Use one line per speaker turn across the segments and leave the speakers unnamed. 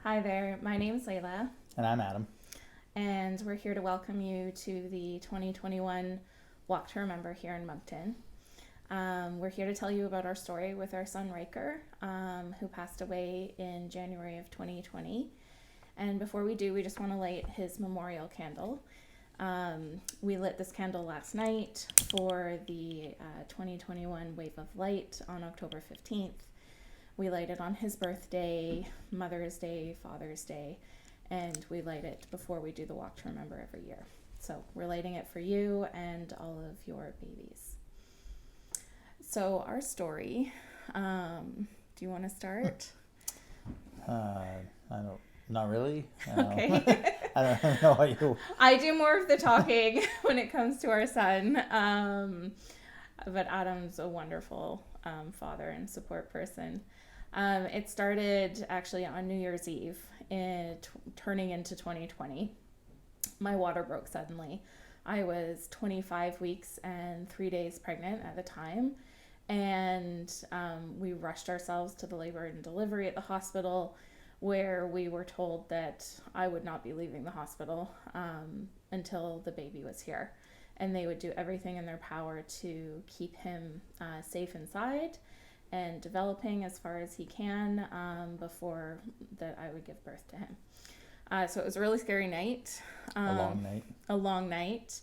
Hi there, my name's Layla,
And I'm Adam.
and we're here to welcome you to the 2021 Walk to Remember here in Moncton. We're here to tell you about our story with our son Ryker, who passed away in January of 2020. And before we do, we just want to light his memorial candle. We lit this candle last night for the 2021 Wave of Light on October 15th. We light it on his birthday, Mother's Day, Father's Day, and we light it before we do the Walk to Remember every year. So we're lighting it for you and all of your babies. So our story, do you want to start?
I don't, not really.
Okay.
I don't know what you.
I do more of the talking when it comes to our son, but Adam's a wonderful father and support person. It started actually on New Year's Eve, turning into 2020. My water broke suddenly. I was 25 weeks and 3 days pregnant at the time, and we rushed ourselves to the labor and delivery at the hospital, where we were told that I would not be leaving the hospital until the baby was here, and they would do everything in their power to keep him safe inside and developing as far as he can before that I would give birth to him. So it was a really scary night.
A long night.
A long night.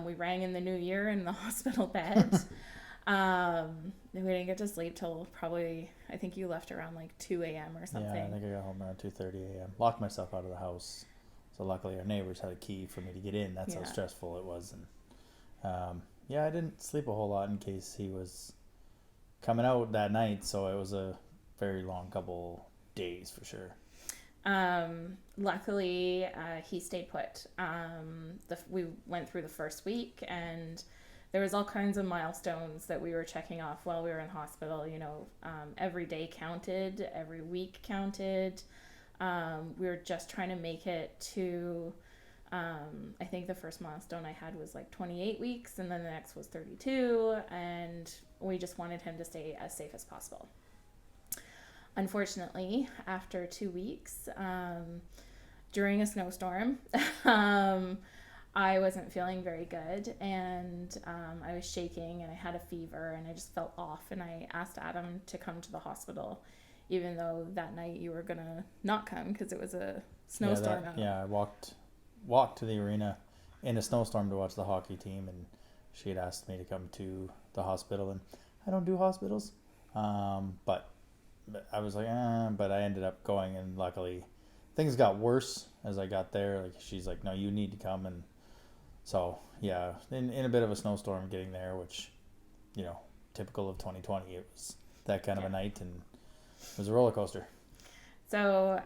We rang in the new year in the hospital bed. We didn't get to sleep till probably, I think you left around like 2 a.m. or something.
Yeah, I think I got home around 2:30 a.m. Locked myself out of the house. So luckily our neighbors had a key for me to get in. That's how stressful it was. And yeah, I didn't sleep a whole lot in case he was coming out that night. So it was a very long couple days for sure.
Luckily, he stayed put. We went through the first week, and there was all kinds of milestones that we were checking off while we were in hospital. Every day counted, every week counted. We were just trying to make it to, I think the first milestone I had was like 28 weeks, and then the next was 32, and we just wanted him to stay as safe as possible. Unfortunately, after 2 weeks, during a snowstorm, I wasn't feeling very good, and I was shaking, and I had a fever, and I just felt off, and I asked Adam to come to the hospital, even though that night you were gonna not come because it was a snowstorm.
I walked to the arena in a snowstorm to watch the hockey team, and she had asked me to come to the hospital, and I don't do hospitals, but I was like, but I ended up going, and luckily things got worse as I got there. Like, she's like, no, you need to come. And so, yeah, in a bit of a snowstorm getting there, which, typical of 2020, it was that kind of a night, and it was a roller coaster.
So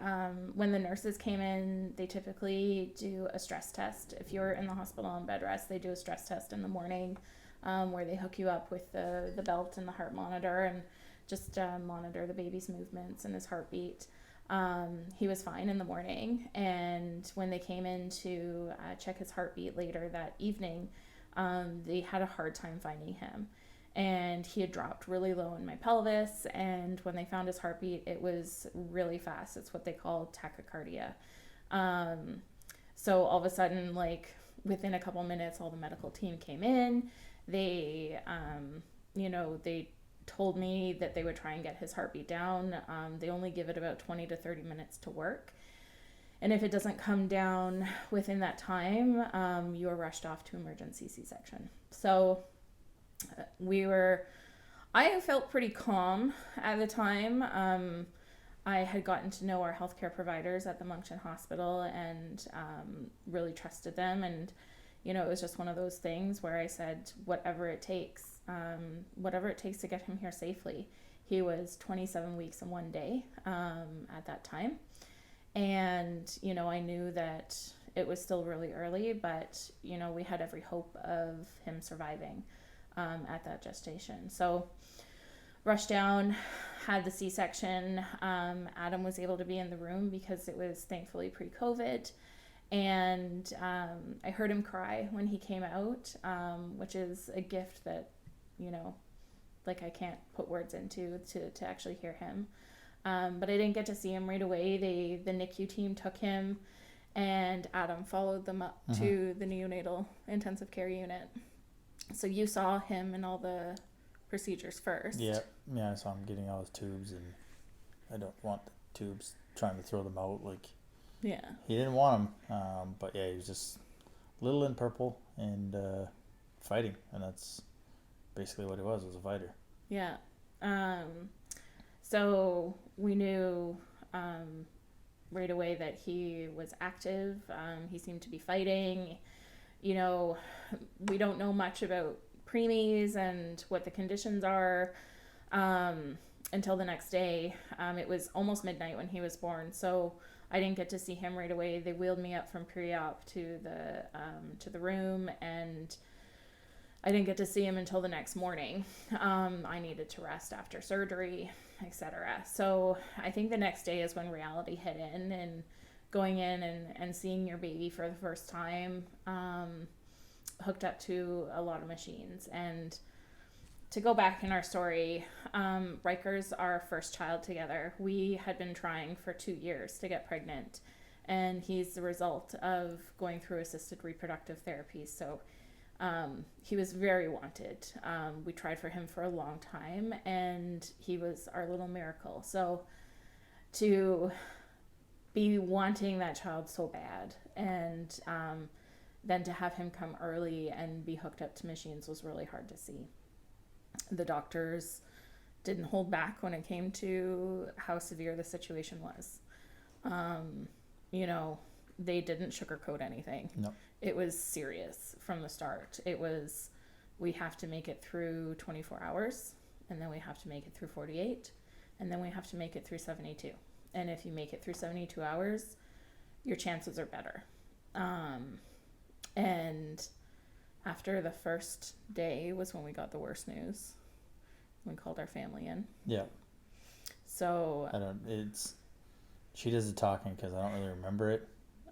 when the nurses came in, they typically do a stress test. If you're in the hospital on bed rest, they do a stress test in the morning, where they hook you up with the belt and the heart monitor, and just monitor the baby's movements and his heartbeat. He was fine in the morning, and when they came in to check his heartbeat later that evening, they had a hard time finding him, and he had dropped really low in my pelvis, and when they found his heartbeat, it was really fast. It's what they call tachycardia. So all of a sudden, like within a couple minutes, all the medical team came in. They told me that they would try and get his heartbeat down. They only give it about 20 to 30 minutes to work. And if it doesn't come down within that time, you are rushed off to emergency C-section. So I felt pretty calm at the time. I had gotten to know our healthcare providers at the Moncton Hospital, and really trusted them. And, it was just one of those things where I said, whatever it takes to get him here safely. He was 27 weeks and 1 day at that time. And, I knew that it was still really early, but, we had every hope of him surviving at that gestation. So rushed down, had the C-section. Adam was able to be in the room because it was thankfully pre-COVID. And I heard him cry when he came out, which is a gift that, I can't put words into to actually hear him. But I didn't get to see him right away. The NICU team took him, and Adam followed them up to the neonatal intensive care unit. So you saw him in all the procedures first.
Yeah, I saw him getting all his tubes, and I don't want the tubes, trying to throw them out. Like,
Yeah.
he didn't want them, but yeah, he was just little in purple and fighting, and that's basically what he was a fighter.
Yeah. So we knew right away that he was active. He seemed to be fighting. You know, we don't know much about preemies and what the conditions are until the next day. It was almost midnight when he was born, so I didn't get to see him right away. They wheeled me up from pre-op to the room, and I didn't get to see him until the next morning. I needed to rest after surgery, etc. So I think the next day is when reality hit in, and going in and seeing your baby for the first time, hooked up to a lot of machines. And to go back in our story, Ryker's our first child together. We had been trying for 2 years to get pregnant, and he's the result of going through assisted reproductive therapy. So he was very wanted. We tried for him for a long time, and he was our little miracle. So to be wanting that child so bad, and then to have him come early and be hooked up to machines was really hard to see. The doctors didn't hold back when it came to how severe the situation was. You know, they didn't sugarcoat anything.
No.
It was serious from the start. It was, we have to make it through 24 hours, and then we have to make it through 48, and then we have to make it through 72. And if you make it through 72 hours, your chances are better. And after the first day was when we got the worst news. We called our family in.
Yeah.
So
she does the talking because I don't really remember it.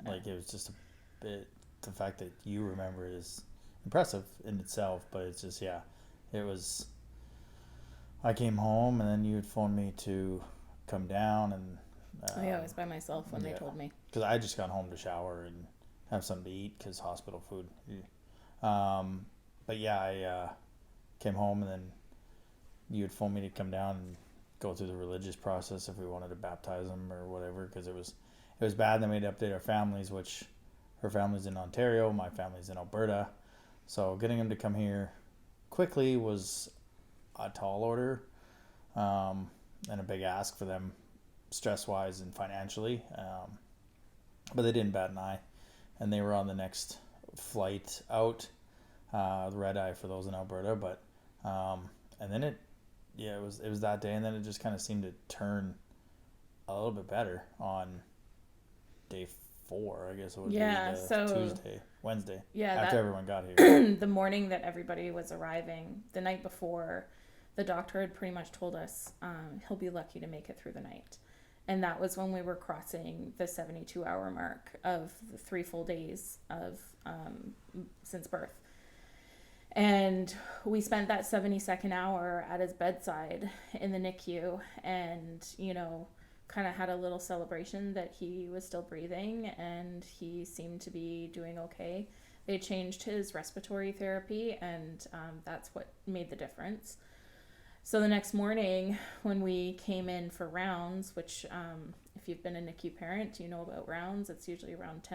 Like, it was just a bit, the fact that you remember it is impressive in itself, but it's just, yeah, it was, I came home and then you had phoned me to come down, and
I was by myself when they told me.
Because I just got home to shower and have something to eat because hospital food. But yeah, I came home, and then you had phoned me to come down and go through the religious process if we wanted to baptize them or whatever, because it was bad. Then we had to update our families, which her family's in Ontario, my family's in Alberta. So getting them to come here quickly was a tall order, and a big ask for them, stress-wise and financially. But they didn't bat an eye, and they were on the next flight out, the red eye for those in Alberta. But and then it was that day, and then it just kind of seemed to turn a little bit better on day 4, I guess it would be Wednesday. Yeah, after everyone got here.
The morning that everybody was arriving, the night before, the doctor had pretty much told us he'll be lucky to make it through the night. And that was when we were crossing the 72-hour mark of the 3 full days of since birth. And we spent that 72nd hour at his bedside in the NICU, and, you know, kind of had a little celebration that he was still breathing and he seemed to be doing okay. They changed his respiratory therapy, and that's what made the difference. So the next morning when we came in for rounds, which if you've been a NICU parent, you know about rounds. It's usually around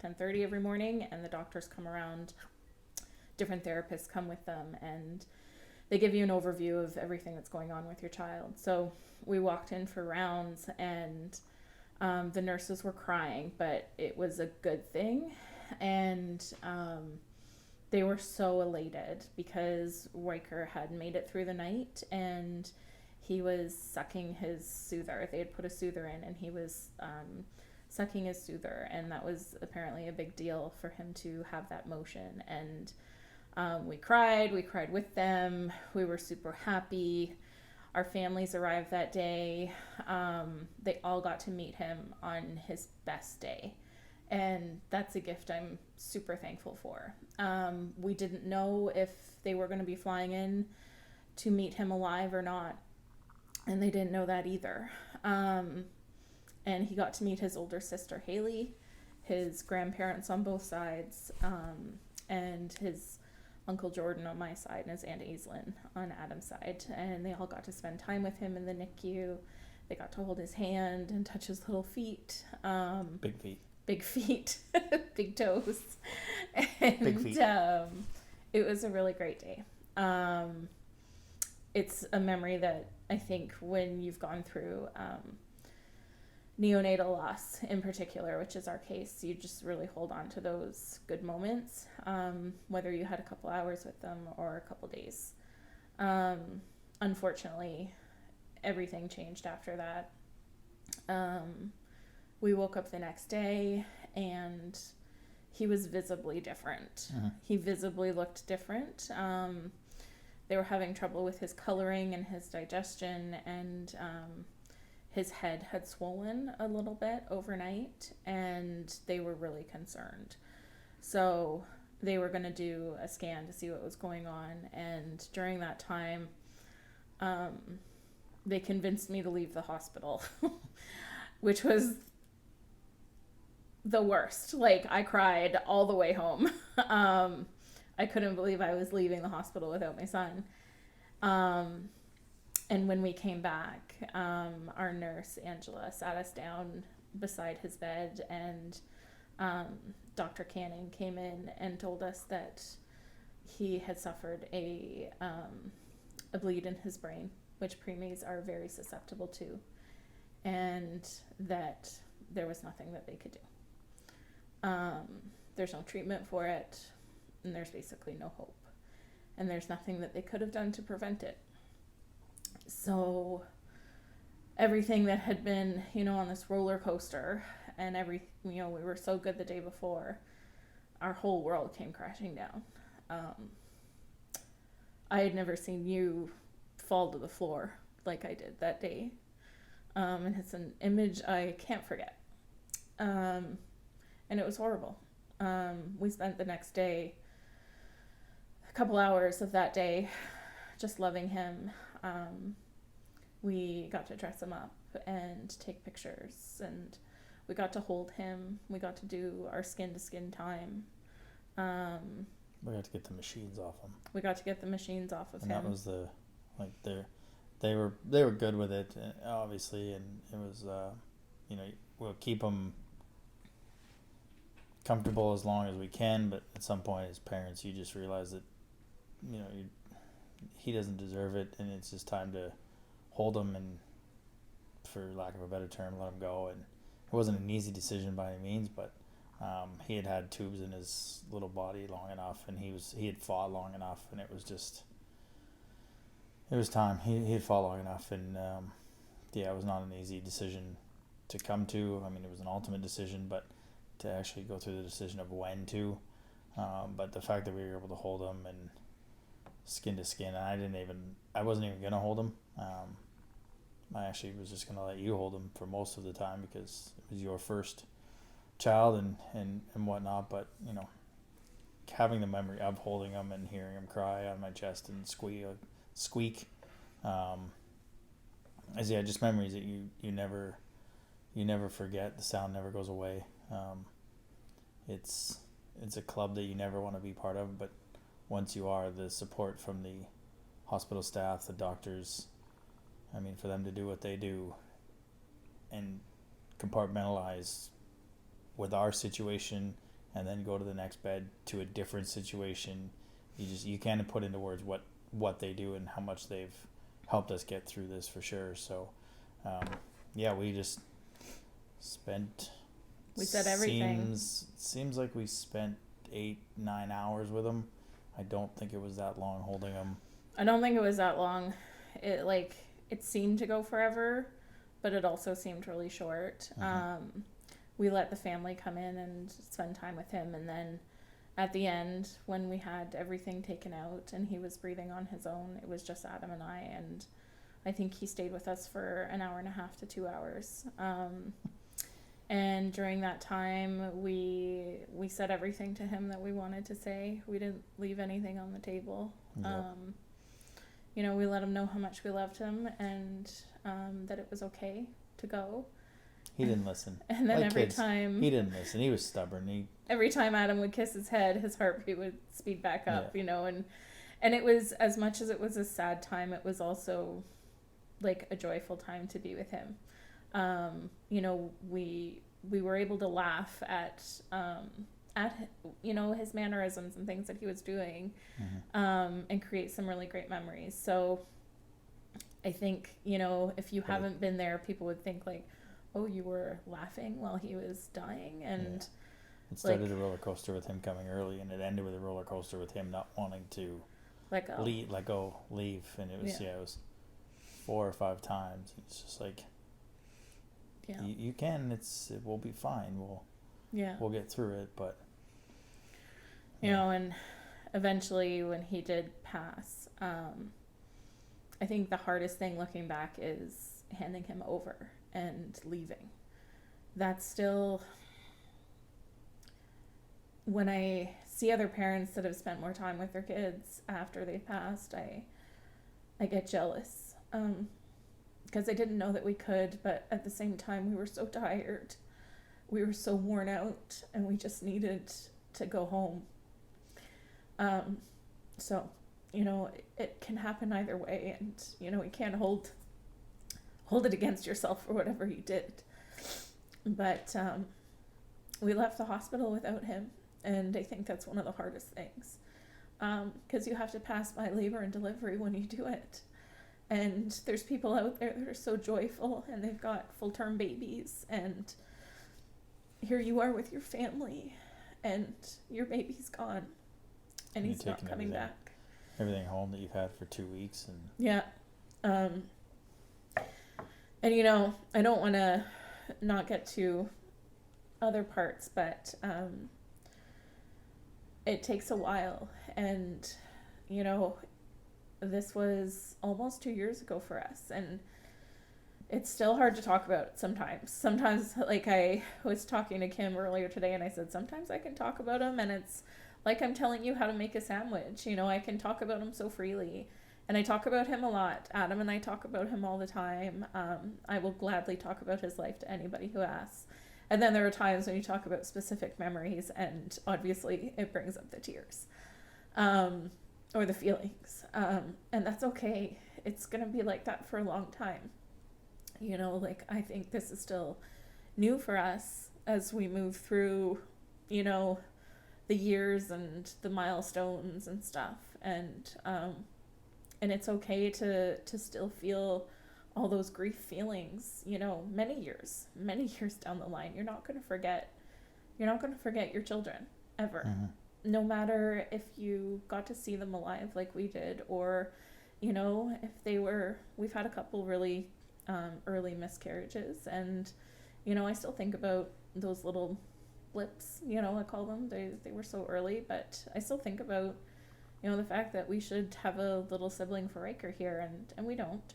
10:30 every morning, and the doctors come around. Different therapists come with them, and they give you an overview of everything that's going on with your child. So we walked in for rounds, and the nurses were crying, but it was a good thing. And they were so elated because Ryker had made it through the night, and he was sucking his soother. They had put a soother in, and he was sucking his soother, and that was apparently a big deal for him to have that motion. And we cried with them. We were super happy. Our families arrived that day. They all got to meet him on his best day. And that's a gift I'm super thankful for. We didn't know if they were going to be flying in to meet him alive or not. and they didn't know that either. And he got to meet his older sister Haley, his grandparents on both sides, and his Uncle Jordan on my side, and his Aunt Aislinn on Adam's side. And they all got to spend time with him in the NICU. They got to hold his hand and touch his little feet.
Big feet.
Big feet. Big toes. And,
Big feet.
It was a really great day. It's a memory that I think when you've gone through neonatal loss in particular, which is our case, you just really hold on to those good moments, whether you had a couple hours with them or a couple days. Unfortunately, everything changed after that. We woke up the next day and he was visibly different.
Mm-hmm.
He visibly looked different. They were having trouble with his coloring and his digestion, and his head had swollen a little bit overnight, and they were really concerned. So they were going to do a scan to see what was going on, and during that time, they convinced me to leave the hospital, which was the worst. Like, I cried all the way home. I couldn't believe I was leaving the hospital without my son. And when we came back, our nurse, Angela, sat us down beside his bed, and Dr. Canning came in and told us that he had suffered a bleed in his brain, which preemies are very susceptible to, and that there was nothing that they could do. There's no treatment for it, and there's basically no hope. And there's nothing that they could have done to prevent it. So everything that had been, on this roller coaster, and we were so good the day before, our whole world came crashing down. I had never seen you fall to the floor like I did that day. And it's an image I can't forget. And it was horrible. We spent the next day, a couple hours of that day, just loving him. We got to dress him up and take pictures, and we got to hold him. We got to do our skin-to-skin time.
We got to get the machines off him.
And
that was they were good with it, obviously, and it was we'll keep him comfortable as long as we can, but at some point as parents you just realize that he doesn't deserve it, and it's just time to hold him and, for lack of a better term, let him go. And it wasn't an easy decision by any means, but he had tubes in his little body long enough, and he had fought long enough, and it was time. He had fought long enough, and it was not an easy decision to come to. I mean, it was an ultimate decision, but to actually go through the decision of when to. But the fact that we were able to hold him and skin to skin, and I wasn't even gonna hold him. I actually was just gonna let you hold him for most of the time because it was your first child and whatnot. But having the memory of holding him and hearing him cry on my chest and squeak, just memories that you never forget. The sound never goes away. It's a club that you never want to be part of, but once you are, the support from the hospital staff, the doctors, for them to do what they do and compartmentalize with our situation and then go to the next bed to a different situation, you can't put into words what they do and how much they've helped us get through this, for sure. So we just spent,
we said everything.
Seems like we spent 8-9 hours with him. I don't think it was that long holding him.
I don't think it was that long. It seemed to go forever, but it also seemed really short.
Mm-hmm.
We let the family come in and spend time with him, and then at the end, when we had everything taken out and he was breathing on his own, it was just Adam and I, and I think he stayed with us for an hour and a half to 2 hours. And during that time, we said everything to him that we wanted to say. We didn't leave anything on the table.
Yep.
we let him know how much we loved him and that it was okay to go.
He didn't listen.
And then every time
he didn't listen. He was stubborn.
Every time Adam would kiss his head, his heartbeat would speed back up, and it was, as much as it was a sad time, it was also like a joyful time to be with him. We were able to laugh at his mannerisms and things that he was doing, and create some really great memories. So I think, if you haven't been there, people would think like, oh, you were laughing while he was dying. And
it started a roller coaster with him coming early, and it ended with a roller coaster with him not wanting to let go, leave. And it was, it was 4 or 5 times. It's just like, you can, it will be fine. We'll get through it. But,
and eventually when he did pass, I think the hardest thing looking back is handing him over and leaving. That's still, when I see other parents that have spent more time with their kids after they passed, I get jealous, because I didn't know that we could, but at the same time we were so tired, we were so worn out, and we just needed to go home. So it can happen either way, and we can't hold it against yourself for whatever you did. But we left the hospital without him, and I think that's one of the hardest things, because you have to pass by labor and delivery when you do it. And there's people out there that are so joyful, and they've got full-term babies, and here you are with your family, and your baby's gone, and he's not coming back.
Everything home that you've had for 2 weeks. And
and I don't want to not get to other parts, but it takes a while, and this was almost 2 years ago for us, and it's still hard to talk about sometimes. Like, I was talking to Kim earlier today, and I said sometimes I can talk about him and it's like I'm telling you how to make a sandwich. I can talk about him so freely, and I talk about him a lot. Adam and I talk about him all the time. I will gladly talk about his life to anybody who asks. And then there are times when you talk about specific memories, and obviously it brings up the tears, or the feelings. And that's okay. It's going to be like that for a long time. I think this is still new for us as we move through, the years and the milestones and stuff. And it's okay to still feel all those grief feelings, many years down the line. You're not going to forget your children ever. No matter if you got to see them alive like we did, or, if we've had a couple really early miscarriages, and, I still think about those little blips, I call them. They were so early, but I still think about, the fact that we should have a little sibling for Ryker here, and we don't.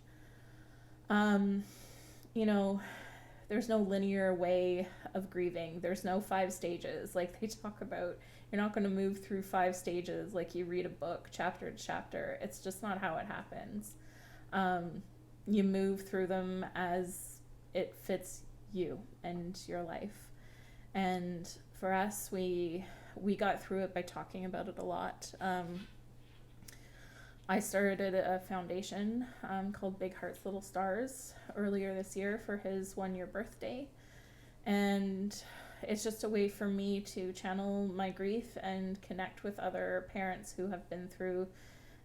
There's no linear way of grieving. There's no 5 stages like they talk about. You're not going to move through 5 stages like you read a book chapter to chapter. It's just not how it happens. You move through them as it fits you and your life. And for us, we got through it by talking about it a lot. I started a foundation called Big Hearts Little Stars earlier this year for his 1-year birthday. And it's just a way for me to channel my grief and connect with other parents who have been through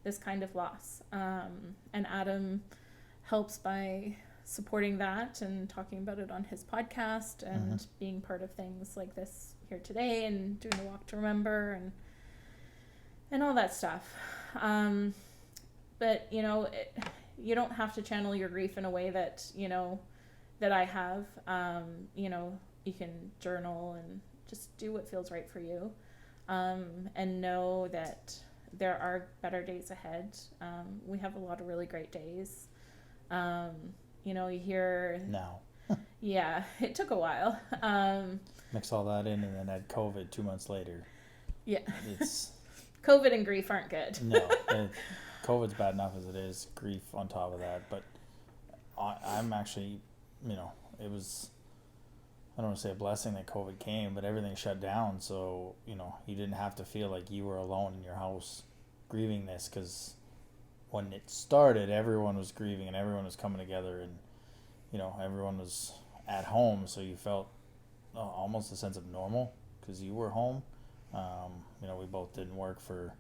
this kind of loss. And Adam helps by supporting that and talking about it on his podcast, and being part of things like this here today, and doing the Walk to Remember and all that stuff. But you don't have to channel your grief in a way that that I have. You can journal and just do what feels right for you, and know that there are better days ahead. We have a lot of really great days. You hear
now.
Yeah, it took a while.
Mix all that in, and then add COVID 2 months later.
Yeah.
It's
COVID and grief aren't good.
No. COVID's bad enough as it is, grief on top of that. But I'm actually, it was, I don't want to say a blessing that COVID came, but everything shut down. So, you didn't have to feel like you were alone in your house grieving this, because when it started, everyone was grieving and everyone was coming together, and, everyone was at home. So you felt almost a sense of normal because you were home. We both didn't work for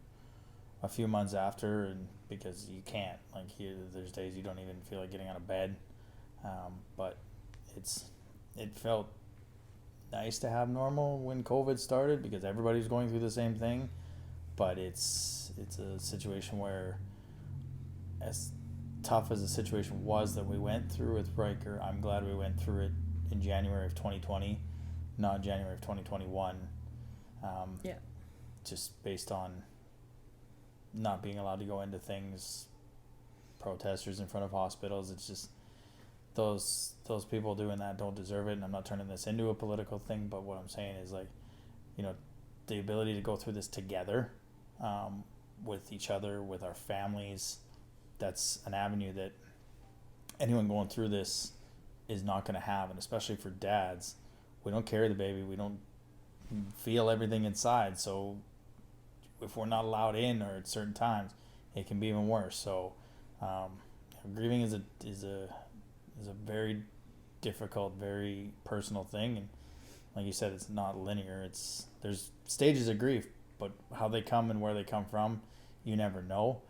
a few months after, and because you can't, like, there's days you don't even feel like getting out of bed. But it felt nice to have normal when COVID started, because everybody was going through the same thing. But it's a situation where, as tough as the situation was that we went through with Ryker, I'm glad we went through it in January of 2020, not January of 2021.
Yeah.
Just based on not being allowed to go into things, protesters in front of hospitals. It's just those people doing that don't deserve it. And I'm not turning this into a political thing, but what I'm saying is, like, the ability to go through this together, with each other, with our families, that's an avenue that anyone going through this is not going to have. And especially for dads, we don't carry the baby, we don't feel everything inside. So if we're not allowed in, or at certain times, it can be even worse. So grieving is a very difficult, very personal thing, and like you said, it's not linear. There's stages of grief, but how they come and where they come from, you never know.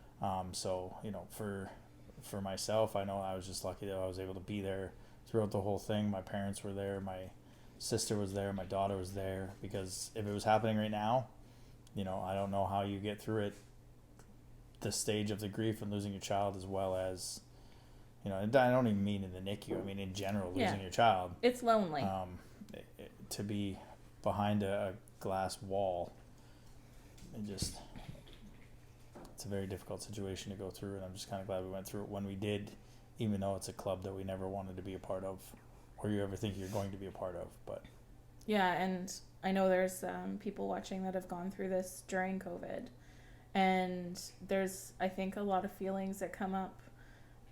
So for myself, I know I was just lucky that I was able to be there throughout the whole thing. My parents were there, my sister was there, my daughter was there, because if it was happening right now, I don't know how you get through it, the stage of the grief and losing your child, as well as, I don't even mean in the NICU, I mean in general, losing your child.
It's lonely.
To be behind a glass wall, it's a very difficult situation to go through, and I'm just kind of glad we went through it when we did, even though it's a club that we never wanted to be a part of, or you ever think you're going to be a part of. But
yeah, and I know there's people watching that have gone through this during COVID, and there's, I think, a lot of feelings that come up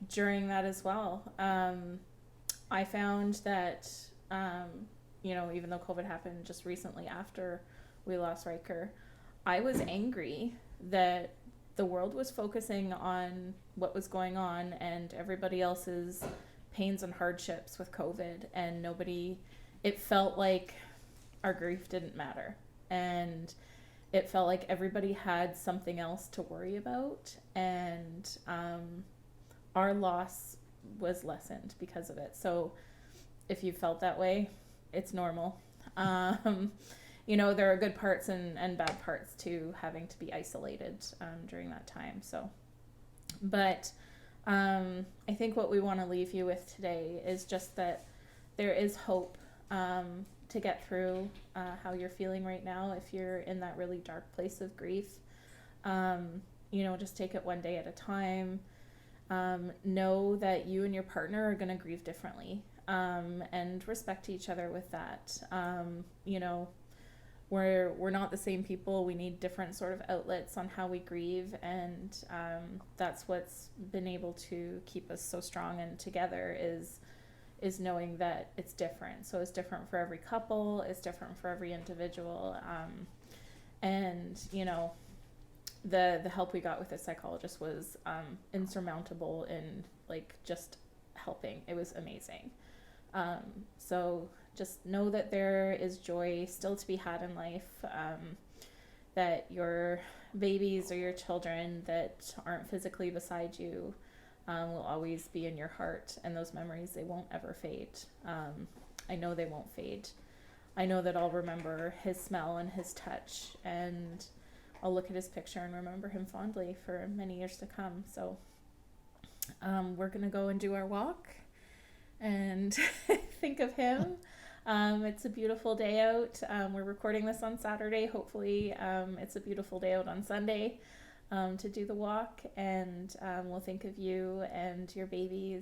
during that as well. I found that, even though COVID happened just recently after we lost Ryker, I was angry that the world was focusing on what was going on and everybody else's pains and hardships with COVID, and it felt like our grief didn't matter, and it felt like everybody had something else to worry about, and our loss was lessened because of it. So if you felt that way, it's normal. There are good parts and bad parts to having to be isolated during that time. So, but I think what we want to leave you with today is just that there is hope to get through how you're feeling right now. If you're in that really dark place of grief, just take it one day at a time. Know that you and your partner are going to grieve differently, and respect each other with that. We're not the same people. We need different sort of outlets on how we grieve, and that's what's been able to keep us so strong and together is knowing that it's different. So it's different for every couple, it's different for every individual, and the help we got with the psychologist was insurmountable in, like, just helping. It was amazing. So just know that there is joy still to be had in life, that your babies or your children that aren't physically beside you will always be in your heart, and those memories, they won't ever fade. I know they won't fade. I know that I'll remember his smell and his touch, and I'll look at his picture and remember him fondly for many years to come. So we're going to go and do our walk and think of him. It's a beautiful day out. We're recording this on Saturday. Hopefully it's a beautiful day out on Sunday to do the walk, and we'll think of you and your babies